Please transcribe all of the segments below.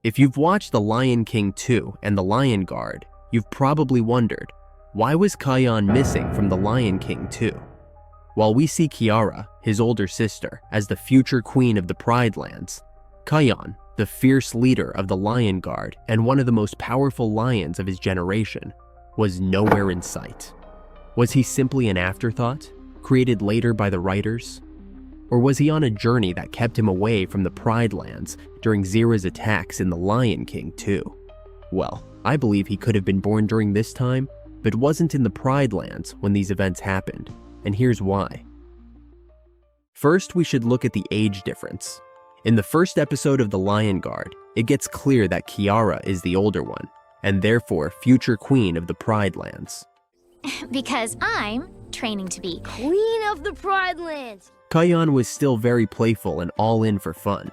If you've watched The Lion King 2 and The Lion Guard, you've probably wondered, why was Kion missing from The Lion King 2? While we see Kiara, his older sister, as the future queen of the Pride Lands, Kion, the fierce leader of the Lion Guard and one of the most powerful lions of his generation, was nowhere in sight. Was he simply an afterthought, created later by the writers? Or was he on a journey that kept him away from the Pride Lands during Zira's attacks in The Lion King 2? Well, I believe he could have been born during this time, but wasn't in the Pride Lands when these events happened, and here's why. First, we should look at the age difference. In the first episode of The Lion Guard, it gets clear that Kiara is the older one, and therefore future queen of the Pride Lands. Because I'm training to be Queen of the Pride Lands. Kion was still very playful and all in for fun,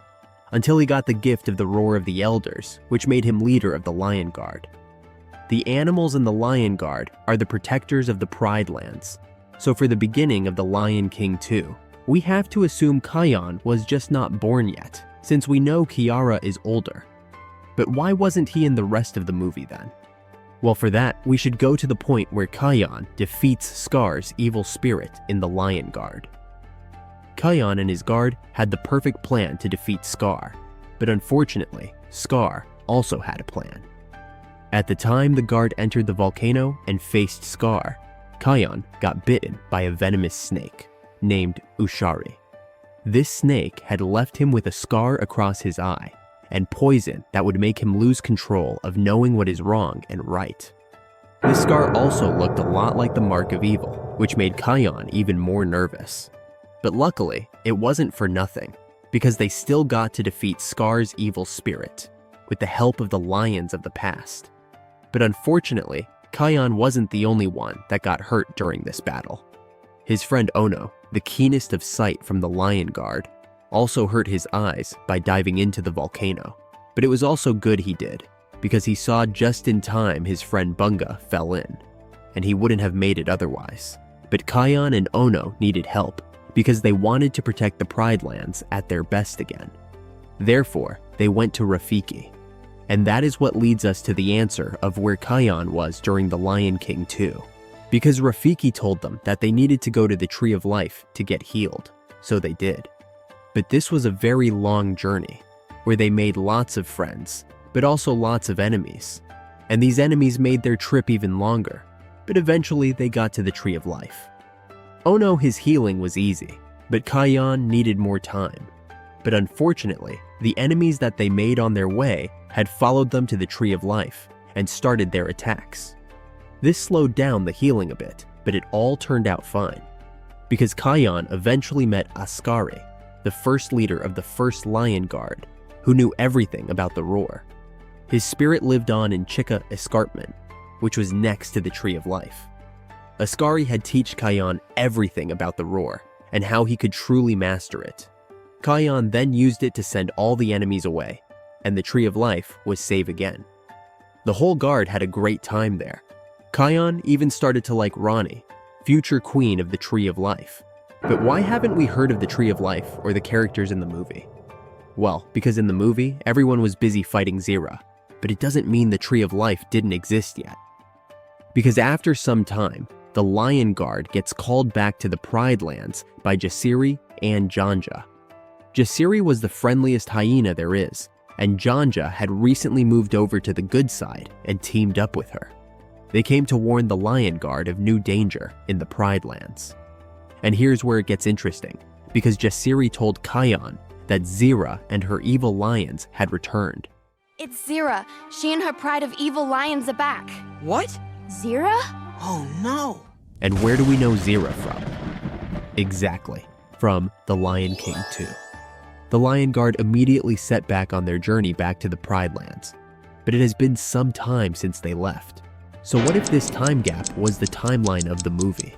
until he got the gift of the Roar of the Elders, which made him leader of the Lion Guard. The animals in the Lion Guard are the protectors of the Pride Lands, so for the beginning of The Lion King 2, we have to assume Kion was just not born yet, since we know Kiara is older. But why wasn't he in the rest of the movie then? Well, for that, we should go to the point where Kion defeats Scar's evil spirit in the Lion Guard. Kion and his guard had the perfect plan to defeat Scar, but unfortunately, Scar also had a plan. At the time the guard entered the volcano and faced Scar, Kion got bitten by a venomous snake named Ushari. This snake had left him with a scar across his eye and poison that would make him lose control of knowing what is wrong and right. This scar also looked a lot like the mark of evil, which made Kion even more nervous. But luckily, it wasn't for nothing, because they still got to defeat Scar's evil spirit with the help of the lions of the past. But unfortunately, Kion wasn't the only one that got hurt during this battle. His friend Ono, the keenest of sight from the Lion Guard, also hurt his eyes by diving into the volcano. But it was also good he did, because he saw just in time his friend Bunga fell in, and he wouldn't have made it otherwise. But Kion and Ono needed help, because they wanted to protect the Pride Lands at their best again. Therefore, they went to Rafiki. And that is what leads us to the answer of where Kion was during The Lion King 2. Because Rafiki told them that they needed to go to the Tree of Life to get healed, so they did. But this was a very long journey, where they made lots of friends, but also lots of enemies. And these enemies made their trip even longer, but eventually they got to the Tree of Life. Ono, his healing was easy, but Kion needed more time. But unfortunately, the enemies that they made on their way had followed them to the Tree of Life and started their attacks. This slowed down the healing a bit, but it all turned out fine, because Kion eventually met Askari, the first leader of the first Lion Guard, who knew everything about the Roar. His spirit lived on in Chika Escarpment, which was next to the Tree of Life. Askari had taught Kion everything about the Roar and how he could truly master it. Kion then used it to send all the enemies away, and the Tree of Life was safe again. The whole guard had a great time there. Kion even started to like Rani, future queen of the Tree of Life. But why haven't we heard of the Tree of Life or the characters in the movie? Well, because in the movie, everyone was busy fighting Zira, but it doesn't mean the Tree of Life didn't exist yet. Because after some time, the Lion Guard gets called back to the Pride Lands by Jasiri and Janja. Jasiri was the friendliest hyena there is, and Janja had recently moved over to the good side and teamed up with her. They came to warn the Lion Guard of new danger in the Pride Lands. And here's where it gets interesting, because Jasiri told Kion that Zira and her evil lions had returned. It's Zira. She and her pride of evil lions are back. What? Zira? Oh no! And where do we know Zira from? Exactly, from The Lion King 2. The Lion Guard immediately set back on their journey back to the Pride Lands, but it has been some time since they left. So what if this time gap was the timeline of the movie?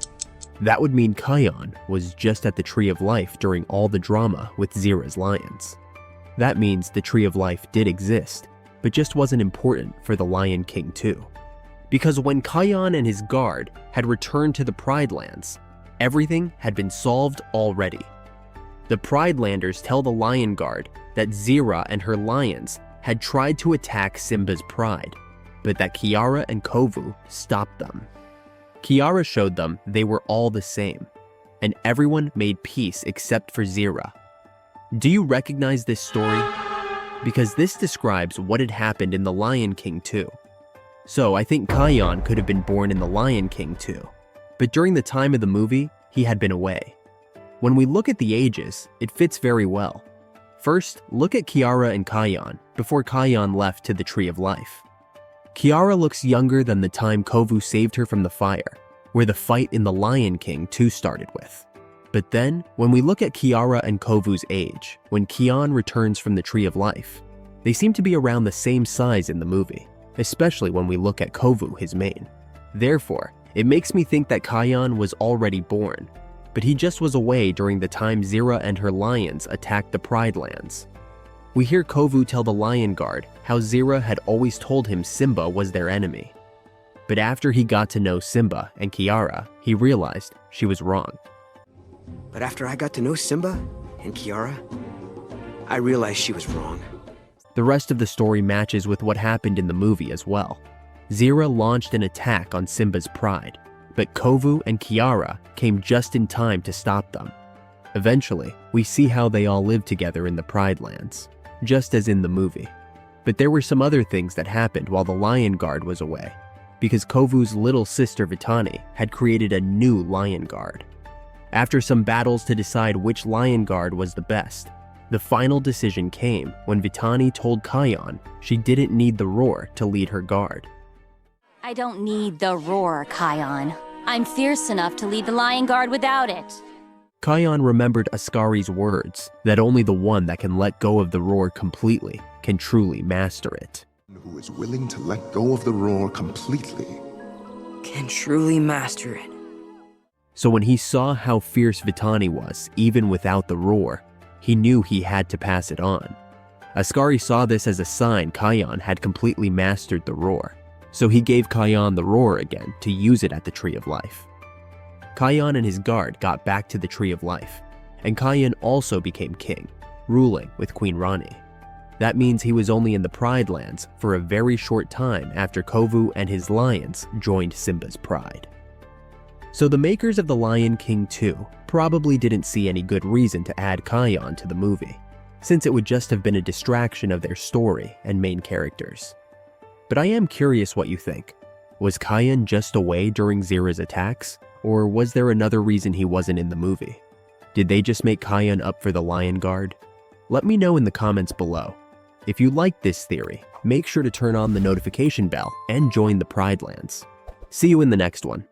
That would mean Kion was just at the Tree of Life during all the drama with Zira's lions. That means the Tree of Life did exist, but just wasn't important for The Lion King 2. Because when Kion and his guard had returned to the Pride Lands, everything had been solved already. The Pride Landers tell the Lion Guard that Zira and her lions had tried to attack Simba's pride, but that Kiara and Kovu stopped them. Kiara showed them they were all the same, and everyone made peace except for Zira. Do you recognize this story? Because this describes what had happened in The Lion King too. So I think Kion could have been born in The Lion King too, but during the time of the movie, he had been away. When we look at the ages, it fits very well. First, look at Kiara and Kion before Kion left to the Tree of Life. Kiara looks younger than the time Kovu saved her from the fire, where the fight in The Lion King 2 started with. But then, when we look at Kiara and Kovu's age, when Kion returns from the Tree of Life, they seem to be around the same size in the movie, especially when we look at Kovu, his mane. Therefore, it makes me think that Kion was already born, but he just was away during the time Zira and her lions attacked the Pride Lands. We hear Kovu tell the Lion Guard how Zira had always told him Simba was their enemy. But after he got to know Simba and Kiara, he realized she was wrong. But after I got to know Simba and Kiara, I realized she was wrong. The rest of the story matches with what happened in the movie as well. Zira launched an attack on Simba's pride, but Kovu and Kiara came just in time to stop them. Eventually, we see how they all lived together in the Pride Lands, just as in the movie. But there were some other things that happened while the Lion Guard was away, because Kovu's little sister Vitani had created a new Lion Guard. After some battles to decide which Lion Guard was the best, the final decision came when Vitani told Kion she didn't need the roar to lead her guard. I don't need the roar, Kion. I'm fierce enough to lead the Lion Guard without it. Kion remembered Ascari's words that only the one that can let go of the roar completely can truly master it. Who is willing to let go of the roar completely Can truly master it. So when he saw how fierce Vitani was, even without the roar, he knew he had to pass it on. Ascari saw this as a sign Kion had completely mastered the roar, so he gave Kion the roar again to use it at the Tree of Life. Kion and his guard got back to the Tree of Life, and Kion also became king, ruling with Queen Rani. That means he was only in the Pride Lands for a very short time after Kovu and his lions joined Simba's pride. So the makers of The Lion King 2 probably didn't see any good reason to add Kion to the movie, since it would just have been a distraction of their story and main characters. But I am curious what you think. Was Kion just away during Zira's attacks, or was there another reason he wasn't in the movie? Did they just make Kion up for the Lion Guard? Let me know in the comments below. If you like this theory, make sure to turn on the notification bell and join the Pride Lands. See you in the next one.